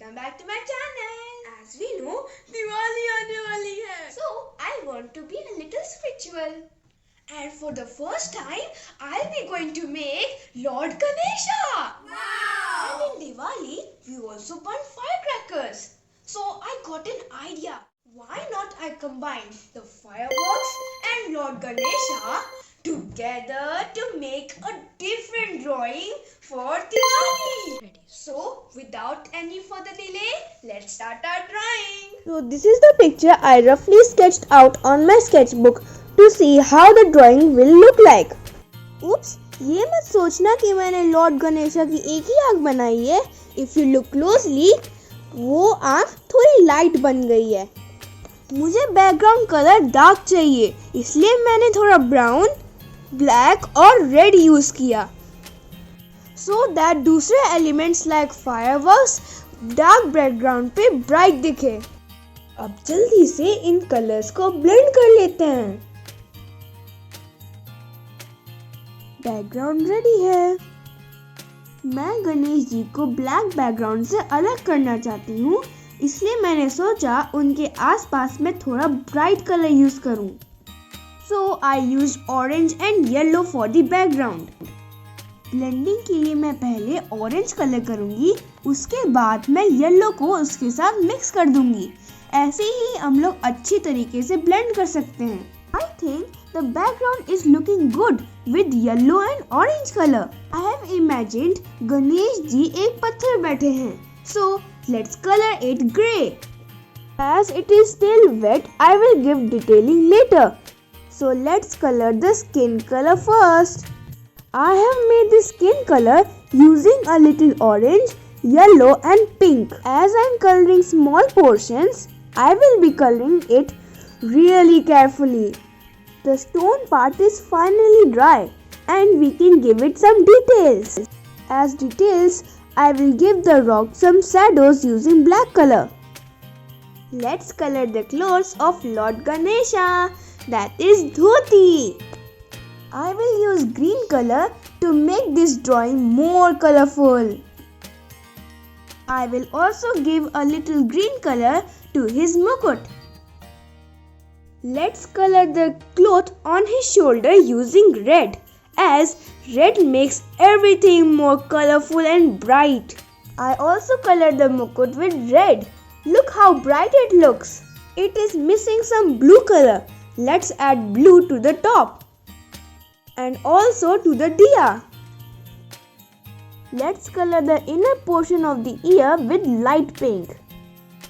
welcome back to my channel. As we know, Diwali aane wali hai. So, I want to be a little spiritual. And for the first time, I'll be going to make Lord Ganesha. Wow! And in Diwali, we also burn firecrackers. So, I got an idea. Why not I combine the fireworks and Lord Ganesha together to make a different drawing for Diwali. Ready. So, without any further delay, let's start our drawing. So this is the picture I roughly sketched out on my sketchbook to see how the drawing will look like. Oops, ये मत सोचना कि मैंने Lord Ganesha की एक ही आँख बनाई है. If you look closely, वो आँख थोड़ी लाइट बन गई है. मुझे बैकग्राउंड कलर डार्क चाहिए, इसलिए मैंने थोड़ा ब्राउन, ब्लैक और रेड यूज किया, so that दूसरे elements like fireworks dark background पे ब्राइट दिखे. अब जल्दी से इन कलर्स को ब्लेंड कर लेते हैं. बैकग्राउंड रेडी है. मैं गणेश जी को ब्लैक बैकग्राउंड से अलग करना चाहती हूँ, इसलिए मैंने सोचा उनके आसपास में थोड़ा ब्राइट कलर यूज करूँ. So I used orange and yellow for the background. Blending के लिए मैं पहले ऑरेंज कलर करूँगी, उसके बाद मैं येलो को उसके साथ मिक्स कर दूँगी. ऐसे ही हम लोग अच्छी तरीके से ब्लेंड कर सकते हैं. I think the background is looking good with yellow and orange color. I have imagined Ganesh ji एक पत्थर बैठे हैं. So let's color it grey. As it is still wet, I will give detailing later. So let's color the skin color first. I have made the skin color using a little orange, yellow and pink. As I am coloring small portions, I will be coloring it really carefully. The stone part is finally dry and we can give it some details. As details, I will give the rock some shadows using black color. Let's color the clothes of Lord Ganesha. That is dhoti. I will use green color to make this drawing more colorful. I will also give a little green color to his mukut. Let's color the cloth on his shoulder using red, as red makes everything more colorful and bright. I also colored the mukut with red. Look how bright it looks. It is missing some blue color. Let's add blue to the top and also to the diya. Let's color the inner portion of the ear with light pink.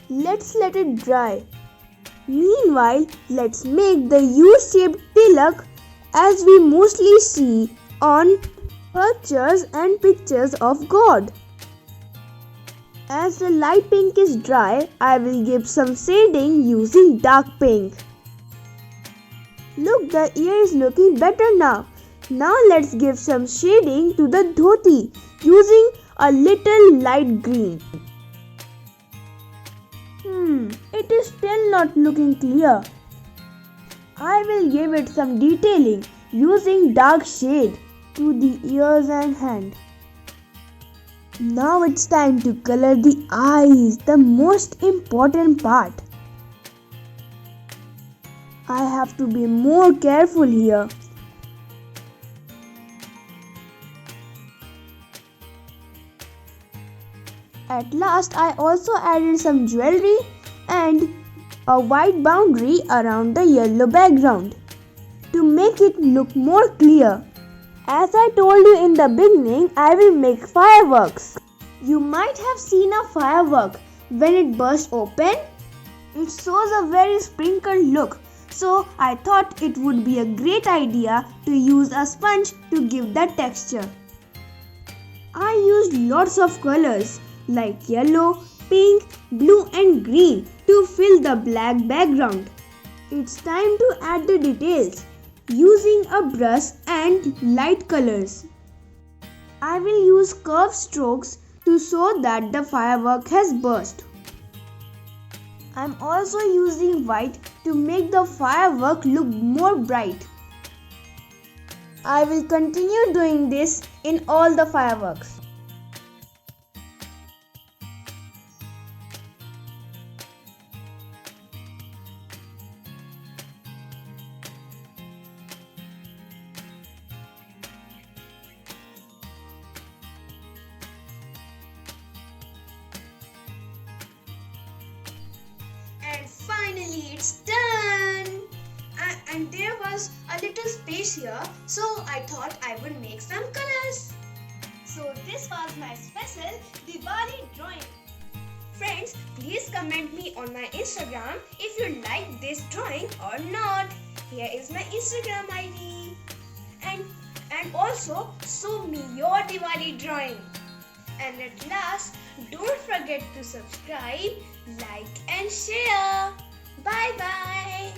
Let's let it dry. Meanwhile, let's make the U-shaped tilak as we mostly see on sculptures and pictures of God. As the light pink is dry, I will give some shading using dark pink. Look, the ear is looking better now. Now let's give some shading to the dhoti using a little light green. It is still not looking clear. I will give it some detailing using dark shade to the ears and hand. Now it's time to color the eyes, the most important part. I have to be more careful here. At last, I also added some jewelry and a white boundary around the yellow background to make it look more clear. As I told you in the beginning, I will make fireworks. You might have seen a firework when it bursts open. It shows a very sprinkled look. So I thought it would be a great idea to use a sponge to give that texture. I used lots of colors like yellow, pink, blue and green to fill the black background. It's time to add the details using a brush and light colors. I will use curved strokes to show that the firework has burst. I'm also using white to make the firework look more bright. I will continue doing this in all the fireworks. this year, so I thought I would make some colors. So this was my special Diwali drawing. Friends, please comment me on my Instagram if you like this drawing or not. Here is my Instagram ID. And also show me your Diwali drawing. And at last, don't forget to subscribe, like and share. Bye bye.